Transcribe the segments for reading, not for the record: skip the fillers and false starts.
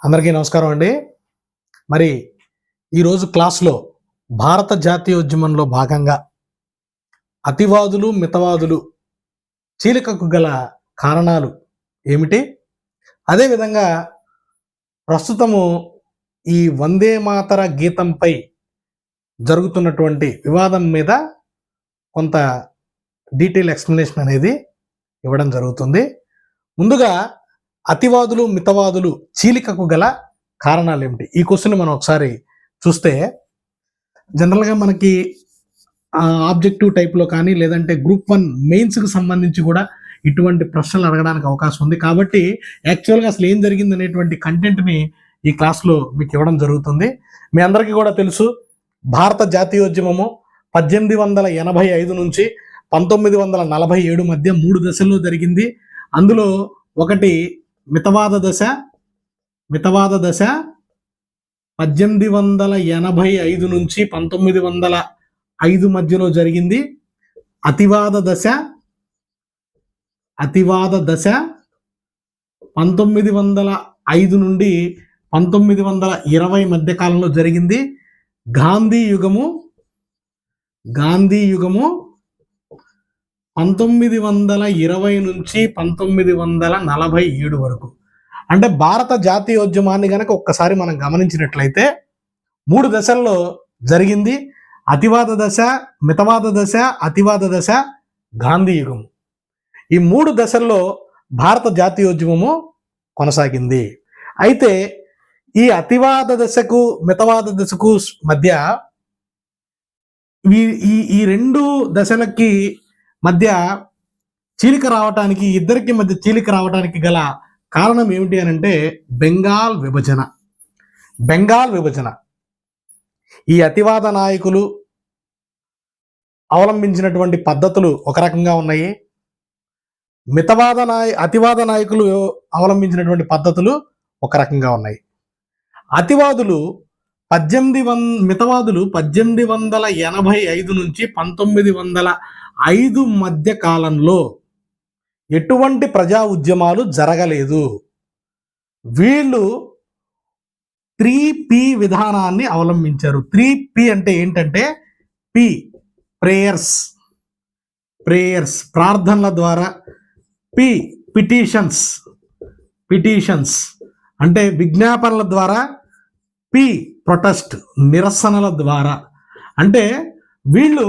అందరికీ నమస్కారం అండి. మరి ఈరోజు క్లాస్లో భారత జాతీయోద్యమంలో భాగంగా అతివాదులు మితవాదులు చీలికకు గల కారణాలు ఏమిటి, అదేవిధంగా ప్రస్తుతము ఈ వందే మాతర గీతంపై జరుగుతున్నటువంటి వివాదం మీద కొంత డీటెయిల్ ఎక్స్ప్లెనేషన్ అనేది ఇవ్వడం జరుగుతుంది. ముందుగా అతివాదులు మితవాదులు చీలికకు గల కారణాలు ఏమిటి, ఈ క్వశ్చన్ మనం ఒకసారి చూస్తే జనరల్గా మనకి ఆబ్జెక్టివ్ టైప్లో కానీ లేదంటే గ్రూప్ 1 మెయిన్స్కి సంబంధించి కూడా ఇటువంటి ప్రశ్నలు అడగడానికి అవకాశం ఉంది. కాబట్టి యాక్చువల్గా అసలు ఏం జరిగింది అనేటువంటి కంటెంట్ని ఈ క్లాస్లో మీకు ఇవ్వడం జరుగుతుంది. మీ అందరికీ కూడా తెలుసు, భారత జాతీయోద్యమము 1885 నుంచి 1947 మధ్య 3 దశల్లో జరిగింది. అందులో ఒకటి మితవాద దశ 1885 నుంచి 1905 మధ్యలో జరిగింది. అతివాద దశ 1905 నుండి 1920 మధ్య కాలంలో జరిగింది. గాంధీ యుగము 1920 నుంచి 1947 వరకు. అంటే భారత జాతీయోద్యమాన్ని కనుక ఒక్కసారి మనం గమనించినట్లయితే 3 దశల్లో జరిగింది. అతివాద దశ, మితవాద దశ, అతివాద దశ, గాంధీ యుగము. ఈ 3 దశల్లో భారత జాతీయోద్యమము కొనసాగింది. అయితే ఈ అతివాద దశకు మితవాద దశకు మధ్య ఈ 2 దశలకి మధ్య చీలిక రావటానికి, ఇద్దరికి మధ్య చీలిక రావటానికి గల కారణం ఏమిటి అని అంటే బెంగాల్ విభజన. ఈ అతివాద నాయకులు అవలంబించినటువంటి పద్ధతులు ఒక రకంగా ఉన్నాయి, అతివాద నాయకులు అవలంబించినటువంటి పద్ధతులు ఒక రకంగా ఉన్నాయి. మితవాదులు 1885 నుంచి 1905 మధ్య కాలంలో ఎటువంటి ప్రజా ఉద్యమాలు జరగలేదు. వీళ్ళు 3P విధానాన్ని అవలంబించారు. 3P అంటే ఏంటంటే ప్రేయర్స్ ప్రార్థనల ద్వారా, పిటిషన్స్ అంటే విజ్ఞాపనల ద్వారా, ప్రొటెస్ట్ నిరసనల ద్వారా. అంటే వీళ్ళు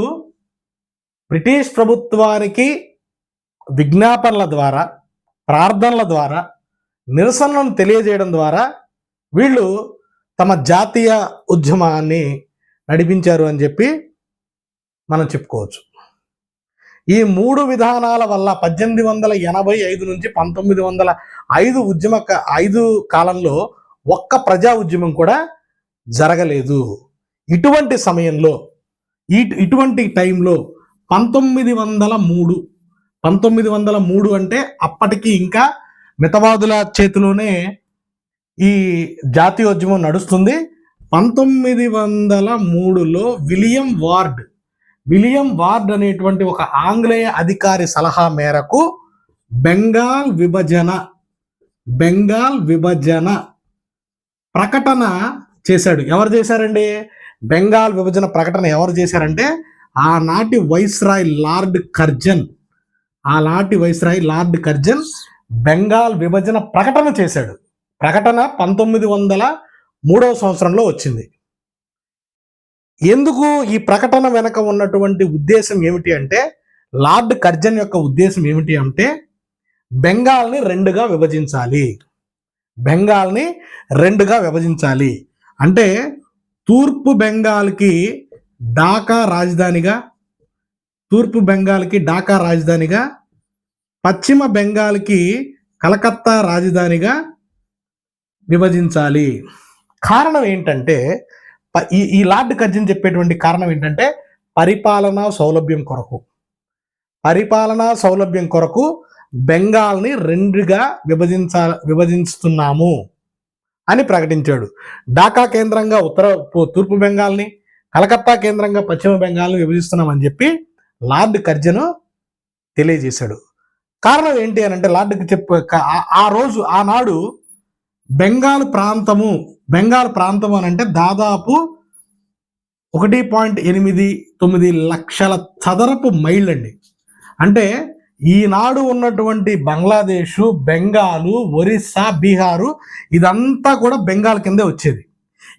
బ్రిటిష్ ప్రభుత్వానికి విజ్ఞాపనల ద్వారా, ప్రార్థనల ద్వారా, నిరసనలను తెలియజేయడం ద్వారా వీళ్ళు తమ జాతీయ ఉద్యమాన్ని నడిపించారు అని చెప్పి మనం చెప్పుకోవచ్చు. ఈ 3 విధానాల వల్ల 1885 నుంచి 1905 కాలంలో ఒక్క ప్రజా ఉద్యమం కూడా జరగలేదు. ఇటువంటి సమయంలో, ఇటువంటి టైంలో 1903 అంటే అప్పటికి ఇంకా మితవాదుల చేతిలోనే ఈ జాతీయోద్యమం నడుస్తుంది. 1903లో విలియం వార్డ్ అనేటువంటి ఒక ఆంగ్లేయ అధికారి సలహా మేరకు బెంగాల్ విభజన ప్రకటన చేశాడు. ఎవరు చేశారండి? బెంగాల్ విభజన ప్రకటన ఎవరు చేశారంటే ఆనాటి వైస్రాయ్ లార్డ్ కర్జన్ బెంగాల్ విభజన ప్రకటన చేశాడు. ప్రకటన 1903వ సంవత్సరంలో వచ్చింది. ఎందుకు ఈ ప్రకటన వెనక ఉన్నటువంటి ఉద్దేశం ఏమిటి అంటే, లార్డ్ కర్జన్ యొక్క ఉద్దేశం ఏమిటి అంటే బెంగాల్ని రెండుగా విభజించాలి. అంటే తూర్పు బెంగాల్కి ఢాకా రాజధానిగా, పశ్చిమ బెంగాల్కి కలకత్తా రాజధానిగా విభజించాలి. కారణం ఏంటంటే, ఈ లార్డ్ కర్జన్ చెప్పేటువంటి కారణం ఏంటంటే పరిపాలనా సౌలభ్యం కొరకు బెంగాల్ని 2గా విభజిస్తున్నాము అని ప్రకటించాడు. ఢాకా కేంద్రంగా తూర్పు బెంగాల్ని, కలకత్తా కేంద్రంగా పశ్చిమ బెంగాల్ని విభజిస్తున్నామని చెప్పి లార్డ్ కర్జన్ తెలియజేశాడు. కారణం ఏంటి అని అంటే, ఆనాడు బెంగాల్ ప్రాంతము అని అంటే దాదాపు 1.89 లక్షల చదరపు మైళ్ళు అండి. అంటే ఈనాడు ఉన్నటువంటి బంగ్లాదేశ్, బెంగాలు, ఒరిస్సా, బీహారు ఇదంతా కూడా బెంగాల్ కిందే వచ్చేది.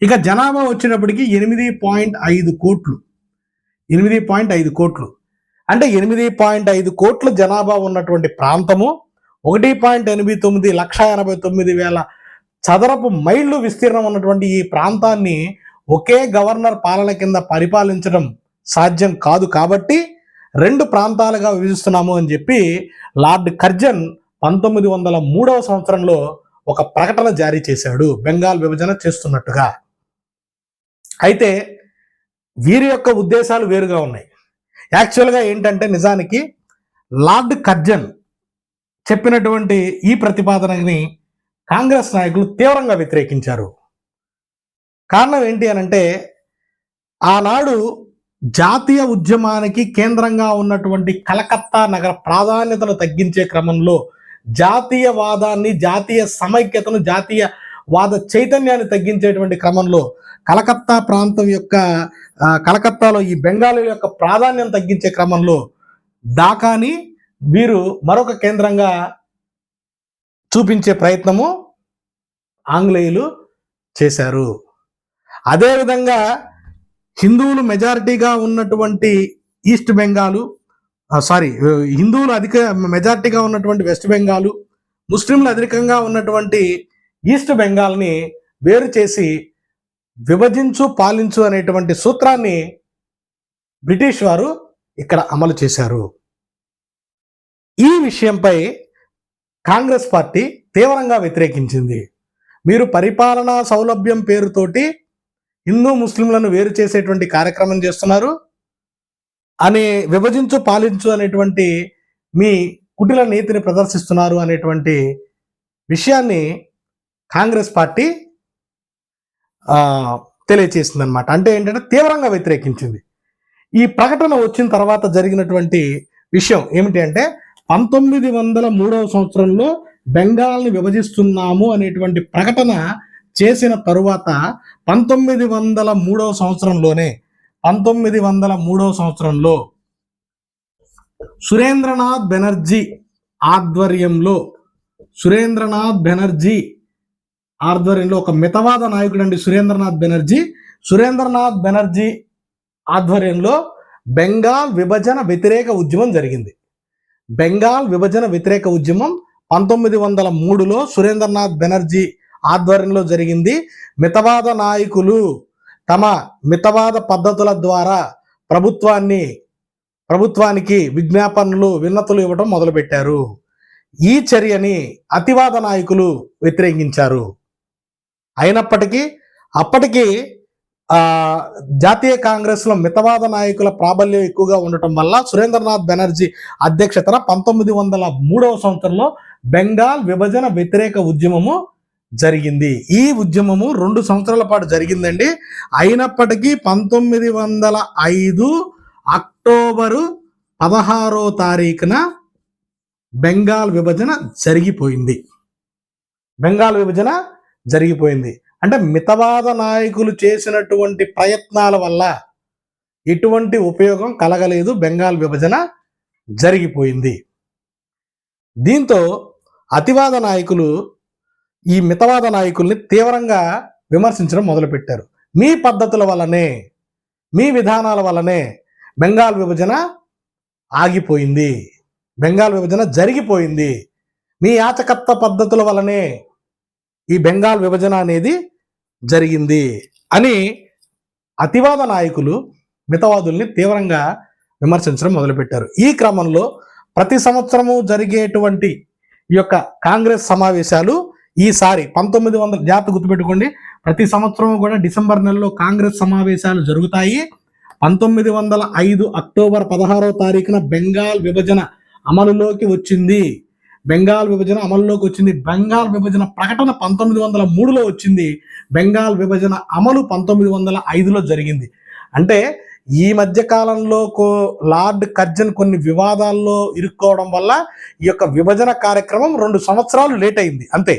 ఇక జనాభా వచ్చినప్పటికీ 8.5 కోట్లు. 8.5 కోట్లు అంటే 8.5 కోట్ల జనాభా ఉన్నటువంటి ప్రాంతము 1.89 చదరపు మైళ్ళు విస్తీర్ణం ఉన్నటువంటి ఈ ప్రాంతాన్ని ఒకే గవర్నర్ పాలన కింద పరిపాలించడం సాధ్యం కాదు. కాబట్టి 2 ప్రాంతాలుగా విభజిస్తున్నాము అని చెప్పి లార్డ్ కర్జన్ 1903 సంవత్సరంలో ఒక ప్రకటన జారీ చేశాడు, బెంగాల్ విభజన చేస్తున్నట్టుగా. అయితే వీరి యొక్క ఉద్దేశాలు వేరుగా ఉన్నాయి. యాక్చువల్గా ఏంటంటే నిజానికి లార్డ్ కర్జన్ చెప్పినటువంటి ఈ ప్రతిపాదనని కాంగ్రెస్ నాయకులు తీవ్రంగా వ్యతిరేకించారు. కారణం ఏంటి అనంటే ఆనాడు జాతీయ ఉద్యమానికి కేంద్రంగా ఉన్నటువంటి కలకత్తా నగర ప్రాధాన్యతను తగ్గించే క్రమంలో జాతీయవాదాన్ని, జాతీయ సమైక్యతను, జాతీయవాద చైతన్యాన్ని తగ్గించేటువంటి క్రమంలో కలకత్తాలో ఈ బెంగాలీల యొక్క ప్రాధాన్యం తగ్గించే క్రమంలో ఢాకాని వీరు మరొక కేంద్రంగా చూపించే ప్రయత్నము ఆంగ్లేయులు చేశారు. అదేవిధంగా హిందువులు మెజారిటీగా ఉన్నటువంటి ఈస్ట్ బెంగాలు, హిందువులు అధిక మెజారిటీగా ఉన్నటువంటి వెస్ట్ బెంగాలు, ముస్లింలు అధికంగా ఉన్నటువంటి ఈస్ట్ బెంగాల్ని వేరు చేసి విభజించు పాలించు అనేటువంటి సూత్రాన్ని బ్రిటిష్ వారు ఇక్కడ అమలు చేశారు. ఈ విషయంపై కాంగ్రెస్ పార్టీ తీవ్రంగా వ్యతిరేకించింది. మీరు పరిపాలనా సౌలభ్యం పేరుతోటి హిందూ ముస్లింలను వేరు చేసేటువంటి కార్యక్రమం చేస్తున్నారు అని, విభజించు పాలించు అనేటువంటి మీ కుటిల నీతిని ప్రదర్శిస్తున్నారు అనేటువంటి విషయాన్ని కాంగ్రెస్ పార్టీ తెలియచేసింది అనమాట. అంటే ఏంటంటే తీవ్రంగా వ్యతిరేకించింది. ఈ ప్రకటన వచ్చిన తర్వాత జరిగినటువంటి విషయం ఏమిటి అంటే 1903 సంవత్సరంలో బెంగాల్ని విభజిస్తున్నాము అనేటువంటి ప్రకటన చేసిన తరువాత 1903 సంవత్సరంలో సురేంద్రనాథ్ బెనర్జీ ఆధ్వర్యంలో ఒక మితవాద నాయకుడు అండి సురేంద్రనాథ్ బెనర్జీ ఆధ్వర్యంలో బెంగాల్ విభజన వ్యతిరేక ఉద్యమం జరిగింది. బెంగాల్ విభజన వ్యతిరేక ఉద్యమం 1903లో సురేంద్రనాథ్ బెనర్జీ ఆధ్వర్యంలో జరిగింది. మితవాద నాయకులు తమ మితవాద పద్ధతుల ద్వారా ప్రభుత్వానికి విజ్ఞాపనలు, విన్నతులు ఇవ్వడం మొదలుపెట్టారు. ఈ చర్యని అతివాద నాయకులు వ్యతిరేకించారు. అయినప్పటికీ అప్పటికి జాతీయ కాంగ్రెస్లో మితవాద నాయకుల ప్రాబల్యం ఎక్కువగా ఉండటం వల్ల సురేంద్రనాథ్ బెనర్జీ అధ్యక్షతన 1903 సంవత్సరంలో బెంగాల్ విభజన వ్యతిరేక ఉద్యమము జరిగింది. ఈ ఉద్యమము 2 సంవత్సరాల పాటు జరిగిందండి. అయినప్పటికీ 1905 అక్టోబరు 16వ తారీఖున బెంగాల్ విభజన జరిగిపోయింది. అంటే మితవాద నాయకులు చేసినటువంటి ప్రయత్నాల వల్ల ఎటువంటి ఉపయోగం కలగలేదు, బెంగాల్ విభజన జరిగిపోయింది. దీంతో అతివాద నాయకులు ఈ మితవాద నాయకుల్ని తీవ్రంగా విమర్శించడం మొదలుపెట్టారు. మీ పద్ధతుల వల్లనే, మీ విధానాల వల్లనే బెంగాల్ విభజన ఆగిపోయింది, బెంగాల్ విభజన జరిగిపోయింది, మీ యాచకత్వ పద్ధతుల వల్లనే ఈ బెంగాల్ విభజన అనేది జరిగింది అని అతివాద నాయకులు మితవాదుల్ని తీవ్రంగా విమర్శించడం మొదలుపెట్టారు. ఈ క్రమంలో ప్రతి సంవత్సరము జరిగేటువంటి ఈ యొక్క కాంగ్రెస్ సమావేశాలు ఈసారి 1900 జాగ్రత్త గుర్తుపెట్టుకోండి, ప్రతి సంవత్సరం కూడా డిసెంబర్ నెలలో కాంగ్రెస్ సమావేశాలు జరుగుతాయి. 1905 అక్టోబర్ 16వ తారీఖున బెంగాల్ విభజన అమలులోకి వచ్చింది. బెంగాల్ విభజన ప్రకటన 1903లో వచ్చింది. బెంగాల్ విభజన అమలు 1905లో జరిగింది. అంటే ఈ మధ్య కాలంలో లార్డ్ కర్జన్ కొన్ని వివాదాల్లో ఇరుక్కోవడం వల్ల ఈ యొక్క విభజన కార్యక్రమం 2 సంవత్సరాలు లేట్ అయింది అంతే.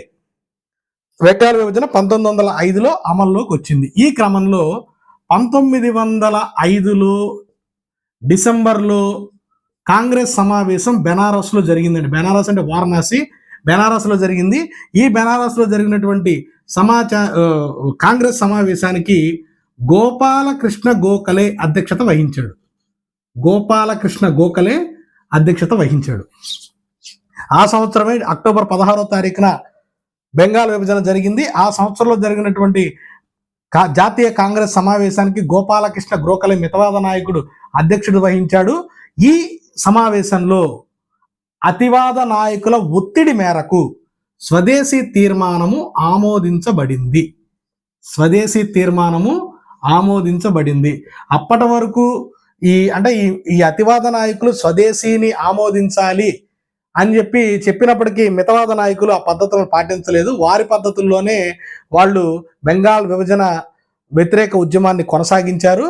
బెంగాల్ విభజన 1905లో అమల్లోకి వచ్చింది. ఈ క్రమంలో 1905లో డిసెంబర్లో కాంగ్రెస్ సమావేశం బెనారస్లో జరిగిందండి. బెనారస్ అంటే వారణాసి, బెనారస్లో జరిగింది. ఈ బెనారస్లో జరిగినటువంటి కాంగ్రెస్ సమావేశానికి గోపాలకృష్ణ గోఖలే అధ్యక్షత వహించాడు. గోపాలకృష్ణ గోఖలే అధ్యక్షత వహించాడు. ఆ సంవత్సరమే అక్టోబర్ 16వ తారీఖున బెంగాల్ విభజన జరిగింది. ఆ సంవత్సరంలో జరిగినటువంటి జాతీయ కాంగ్రెస్ సమావేశానికి గోపాలకృష్ణ గోఖలే మితవాద నాయకుడు అధ్యక్షుడు వహించాడు. ఈ సమావేశంలో అతివాద నాయకుల ఒత్తిడి మేరకు స్వదేశీ తీర్మానము ఆమోదించబడింది. స్వదేశీ తీర్మానము ఆమోదించబడింది. అప్పటి వరకు ఈ అతివాద నాయకులు స్వదేశీని ఆమోదించాలి అని చెప్పినప్పటికీ మితవాద నాయకులు ఆ పద్ధతులను పాటించలేదు. వారి పద్ధతుల్లోనే వాళ్ళు బెంగాల్ విభజన వ్యతిరేక ఉద్యమాన్ని కొనసాగించారు.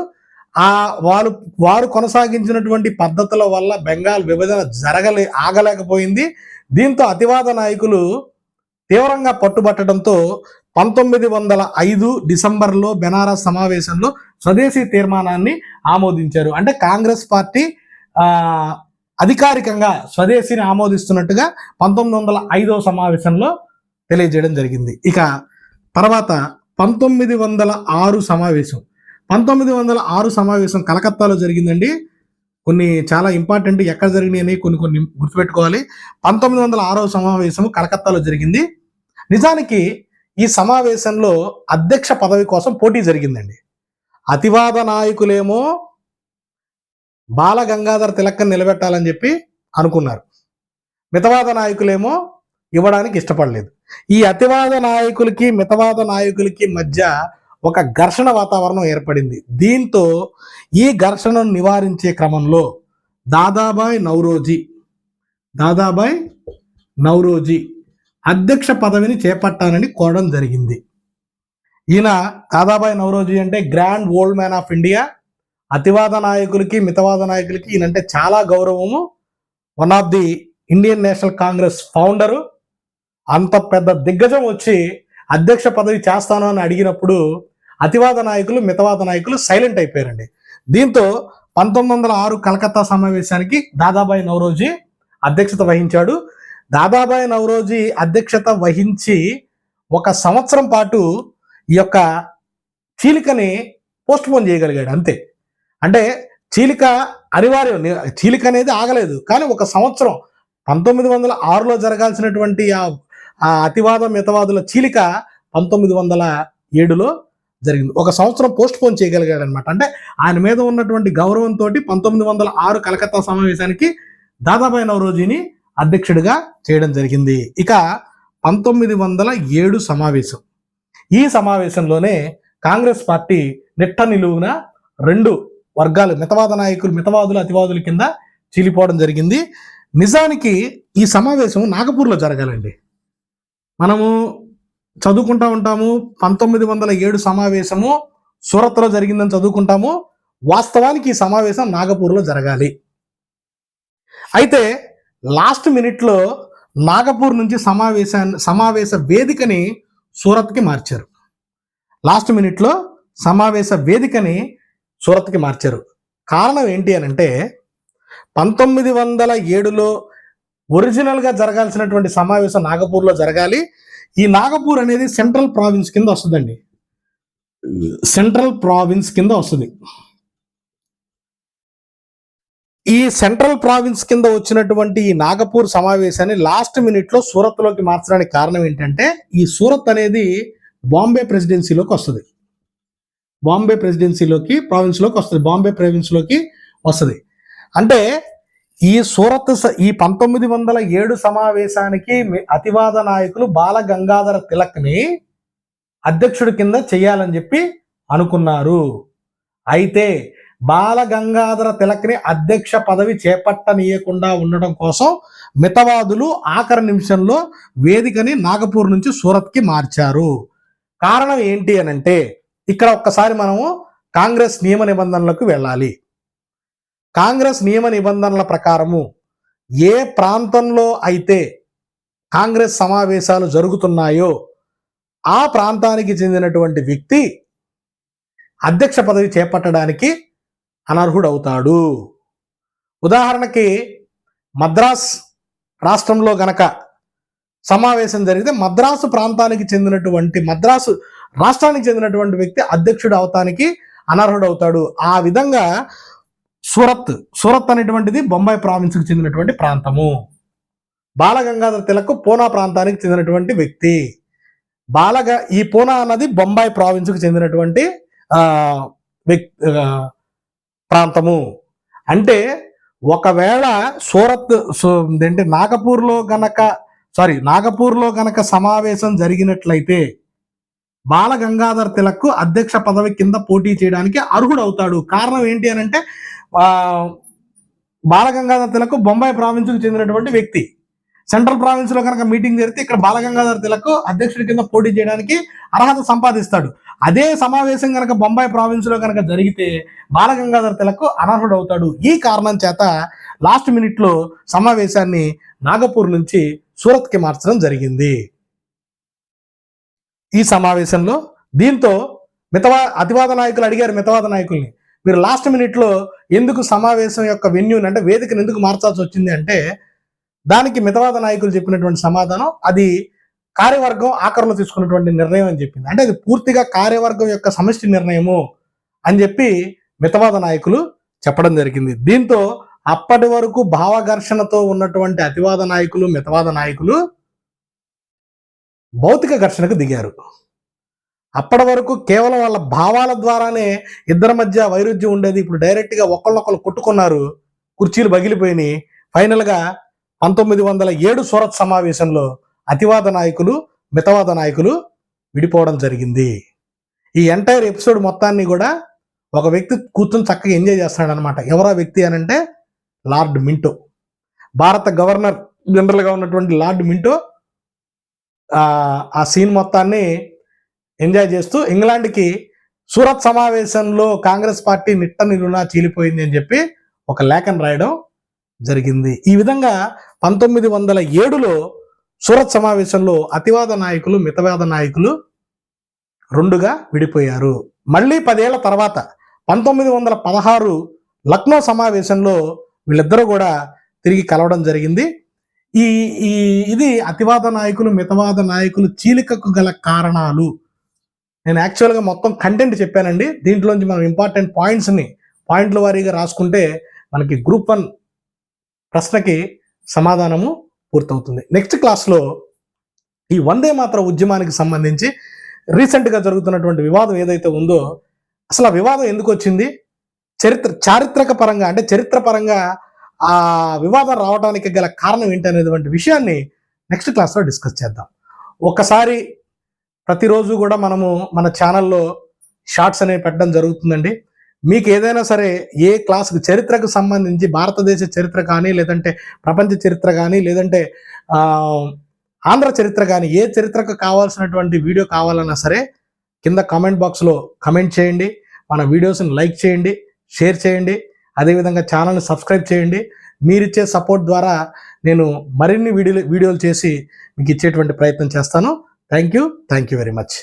వారు కొనసాగించినటువంటి పద్ధతుల వల్ల బెంగాల్ విభజన ఆగలేకపోయింది. దీంతో అతివాద నాయకులు తీవ్రంగా పట్టుబట్టడంతో 1905 డిసెంబర్లో బెనారస్ సమావేశంలో స్వదేశీ తీర్మానాన్ని ఆమోదించారు. అంటే కాంగ్రెస్ పార్టీ అధికారికంగా స్వదేశీని ఆమోదిస్తున్నట్టుగా 1905 సమావేశంలో తెలియజేయడం జరిగింది. ఇక తర్వాత 1906 సమావేశం. 1906 సమావేశం కలకత్తాలో జరిగిందండి. కొన్ని చాలా ఇంపార్టెంట్, ఎక్కడ జరిగినాయి అని కొన్ని గుర్తుపెట్టుకోవాలి. 1906 సమావేశం కలకత్తాలో జరిగింది. నిజానికి ఈ సమావేశంలో అధ్యక్ష పదవి కోసం పోటీ జరిగిందండి. అతివాద నాయకులేమో బాల గంగాధర తిలక్ని నిలబెట్టాలని చెప్పి అనుకున్నారు. మితవాద నాయకులేమో ఇవ్వడానికి ఇష్టపడలేదు. ఈ అతివాద నాయకులకి మితవాద నాయకులకి మధ్య ఒక ఘర్షణ వాతావరణం ఏర్పడింది. దీంతో ఈ ఘర్షణను నివారించే క్రమంలో దాదాబాయ్ నౌరోజీ అధ్యక్ష పదవిని చేపట్టాలని కోరడం జరిగింది. ఈయన దాదాబాయ్ నౌరోజీ అంటే grand old man of India. అతివాద నాయకులకి మితవాద నాయకులకి ఈయనంటే చాలా గౌరవము. One of the Indian National Congress founder. అంత పెద్ద దిగ్గజం వచ్చి అధ్యక్ష పదవి చేస్తాను అని అడిగినప్పుడు అతివాద నాయకులు మితవాద నాయకులు సైలెంట్ అయిపోయారండి. దీంతో 1906 కలకత్తా సమావేశానికి దాదాబాయ్ నౌరోజీ అధ్యక్షత వహించాడు. దాదాబాయ్ నౌరోజీ అధ్యక్షత వహించి 1 సంవత్సరం పాటు ఈ యొక్క చీలికని పోస్ట్ పోన్ చేయగలిగాడు. అంతే. అంటే చీలిక అనివార్యం. చీలిక అనేది ఆగలేదు. కానీ 1 సంవత్సరం 1906లో జరగాల్సినటువంటి ఆ అతివాద మితవాదుల చీలిక 1907లో జరిగింది. 1 సంవత్సరం పోస్ట్ పోన్ చేయగలిగాడు అనమాట. అంటే ఆయన మీద ఉన్నటువంటి గౌరవంతో 1906 కలకత్తా సమావేశానికి దాదాబాయ్ నౌరోజీని అధ్యక్షుడిగా చేయడం జరిగింది. ఇక 1907 సమావేశం. ఈ సమావేశంలోనే కాంగ్రెస్ పార్టీ నిట్ట నిలువున 2 వర్గాలు, మితవాదులు అతివాదుల కింద చీలిపోవడం జరిగింది. నిజానికి ఈ సమావేశం నాగపూర్లో జరగాలండి. మనము చదువుకుంటా ఉంటాము 1907 సమావేశము సూరత్లో జరిగిందని చదువుకుంటాము. వాస్తవానికి ఈ సమావేశం నాగపూర్లో జరగాలి. అయితే లాస్ట్ మినిట్లో నాగపూర్ నుంచి సమావేశ వేదికని సూరత్కి మార్చారు. లాస్ట్ మినిట్లో సమావేశ వేదికని సూరత్కి మార్చారు. కారణం ఏంటి అని అంటే 1907లో ఒరిజినల్గా జరగాల్సినటువంటి సమావేశం నాగపూర్లో జరగాలి. ఈ నాగపూర్ అనేది సెంట్రల్ ప్రావిన్స్ కింద వస్తుందండి. సెంట్రల్ ప్రావిన్స్ కింద వస్తుంది. ఈ సెంట్రల్ ప్రావిన్స్ కింద వచ్చినటువంటి ఈ నాగపూర్ సమావేశాన్ని లాస్ట్ మినిట్లో సూరత్లోకి మార్చడానికి కారణం ఏంటంటే ఈ సూరత్ అనేది బాంబే ప్రెసిడెన్సీలోకి వస్తుంది. బాంబే ప్రావిన్స్లోకి వస్తుంది. అంటే ఈ సూరత్ ఈ 1907 సమావేశానికి అతివాద నాయకులు బాల గంగాధర తిలక్ని అధ్యక్షుడి కింద చేయాలని చెప్పి అనుకున్నారు. అయితే బాల గంగాధర తిలక్ని అధ్యక్ష పదవి చేపట్టనీయకుండా ఉండడం కోసం మితవాదులు ఆఖరి నిమిషంలో వేదికని నాగపూర్ నుంచి సూరత్కి మార్చారు. కారణం ఏంటి అని అంటే ఇక్కడ ఒక్కసారి మనము కాంగ్రెస్ నియమ నిబంధనలకు వెళ్ళాలి. కాంగ్రెస్ నియమ నిబంధనల ప్రకారము ఏ ప్రాంతంలో అయితే కాంగ్రెస్ సమావేశాలు జరుగుతున్నాయో ఆ ప్రాంతానికి చెందినటువంటి వ్యక్తి అధ్యక్ష పదవి చేపట్టడానికి అనర్హుడవుతాడు. ఉదాహరణకి మద్రాస్ రాష్ట్రంలో గనక సమావేశం జరిగితే మద్రాసు రాష్ట్రానికి చెందినటువంటి వ్యక్తి అధ్యక్షుడు అవటానికి అనర్హుడవుతాడు. ఆ విధంగా సూరత్ అనేటువంటిది బొంబాయి ప్రావిన్స్కి చెందినటువంటి ప్రాంతము. బాలగంగాధర తిలక్ పూనా ప్రాంతానికి చెందినటువంటి వ్యక్తి. ఈ పూనా అన్నది బొంబాయి ప్రావిన్స్కి చెందినటువంటి ప్రాంతము. అంటే ఒకవేళ నాగపూర్లో గనక సమావేశం జరిగినట్లయితే బాలగంగాధర తిలక్ అధ్యక్ష పదవి కింద పోటీ చేయడానికి అర్హుడవుతాడు. కారణం ఏంటి అని అంటే బాలగంగాధర తిలక్ బొంబాయి ప్రావిన్స్కి చెందినటువంటి వ్యక్తి. సెంట్రల్ ప్రావిన్స్ లో కనుక మీటింగ్ జరిగితే ఇక్కడ బాలగంగాధర తిలక్ అధ్యక్షుడి కింద పోటీ చేయడానికి అర్హత సంపాదిస్తాడు. అదే సమావేశం కనుక బొంబాయి ప్రావిన్స్ లో కనుక జరిగితే బాలగంగాధర తిలక్ అనర్హుడవుతాడు. ఈ కారణం చేత లాస్ట్ మినిట్ లో సమావేశాన్ని నాగపూర్ నుంచి సూరత్కి మార్చడం జరిగింది. ఈ సమావేశంలో దీంతో అతివాద నాయకులు అడిగారు మితవాద నాయకుల్ని, మీరు లాస్ట్ మినిట్ లో ఎందుకు సమావేశం యొక్క వెన్యూని అంటే వేదికను ఎందుకు మార్చాల్సి వచ్చింది అంటే దానికి మితవాద నాయకులు చెప్పినటువంటి సమాధానం అది కార్యవర్గం ఆఖరులో తీసుకున్నటువంటి నిర్ణయం అని చెప్పింది. అంటే అది పూర్తిగా కార్యవర్గం యొక్క సమష్టి నిర్ణయము అని చెప్పి మితవాద నాయకులు చెప్పడం జరిగింది. దీంతో అప్పటి వరకు భావఘర్షణతో ఉన్నటువంటి అతివాద నాయకులు మితవాద నాయకులు భౌతిక ఘర్షణకు దిగారు. అప్పటి వరకు కేవలం వాళ్ళ భావాల ద్వారానే ఇద్దరి మధ్య వైరుధ్యం ఉండేది. ఇప్పుడు డైరెక్ట్గా ఒకళ్ళొకళ్ళు కొట్టుకున్నారు, కుర్చీలు పగిలిపోయినాయి. ఫైనల్గా 1907 సూరత్ సమావేశంలో అతివాద నాయకులు మితవాద నాయకులు విడిపోవడం జరిగింది. ఈ ఎంటైర్ ఎపిసోడ్ మొత్తాన్ని కూడా ఒక వ్యక్తి కూర్చొని చక్కగా ఎంజాయ్ చేస్తున్నాడు అనమాట. ఎవరా వ్యక్తి అని అంటే లార్డ్ మింటో. భారత గవర్నర్ జనరల్గా ఉన్నటువంటి లార్డ్ మింటో ఆ సీన్ మొత్తాన్ని ఎంజాయ్ చేస్తూ ఇంగ్లాండ్కి సూరత్ సమావేశంలో కాంగ్రెస్ పార్టీ నిట్ట నిలువునా చీలిపోయింది అని చెప్పి ఒక లేఖను రాయడం జరిగింది. ఈ విధంగా 1907లో సూరత్ సమావేశంలో అతివాద నాయకులు మితవాద నాయకులు రెండుగా విడిపోయారు. మళ్ళీ 10 ఏళ్ల తర్వాత 1916 లక్నో సమావేశంలో వీళ్ళిద్దరూ కూడా తిరిగి కలవడం జరిగింది. ఇది అతివాద నాయకులు మితవాద నాయకులు చీలికకు గల కారణాలు. నేను యాక్చువల్గా మొత్తం కంటెంట్ చెప్పానండి. దీంట్లోంచి మనం ఇంపార్టెంట్ పాయింట్ల వారీగా రాసుకుంటే మనకి గ్రూప్ 1 ప్రశ్నకి సమాధానము పూర్తవుతుంది. నెక్స్ట్ క్లాస్లో ఈ వందే మాతర ఉద్యమానికి సంబంధించి రీసెంట్గా జరుగుతున్నటువంటి వివాదం ఏదైతే ఉందో అసలు ఆ వివాదం ఎందుకు వచ్చింది, చారిత్రక పరంగా అంటే చరిత్ర పరంగా ఆ వివాదం రావడానికి గల కారణం ఏంటి అనేటువంటి విషయాన్ని నెక్స్ట్ క్లాస్లో డిస్కస్ చేద్దాం. ఒక్కసారి ప్రతిరోజు కూడా మనము మన ఛానల్లో షార్ట్స్ అనేవి పెట్టడం జరుగుతుందండి. మీకు ఏదైనా సరే ఏ క్లాస్కి చరిత్రకు సంబంధించి భారతదేశ చరిత్ర కానీ లేదంటే ప్రపంచ చరిత్ర కానీ లేదంటే ఆంధ్ర చరిత్ర కానీ ఏ చరిత్రకు కావాల్సినటువంటి వీడియో కావాలన్నా సరే కింద కామెంట్ బాక్స్లో కమెంట్ చేయండి. మన వీడియోస్ని లైక్ చేయండి, షేర్ చేయండి, అదేవిధంగా ఛానల్ని సబ్స్క్రైబ్ చేయండి. మీరిచ్చే సపోర్ట్ ద్వారా నేను మరిన్ని వీడియోలు చేసి మీకు ఇచ్చేటువంటి ప్రయత్నం చేస్తాను. Thank you very much.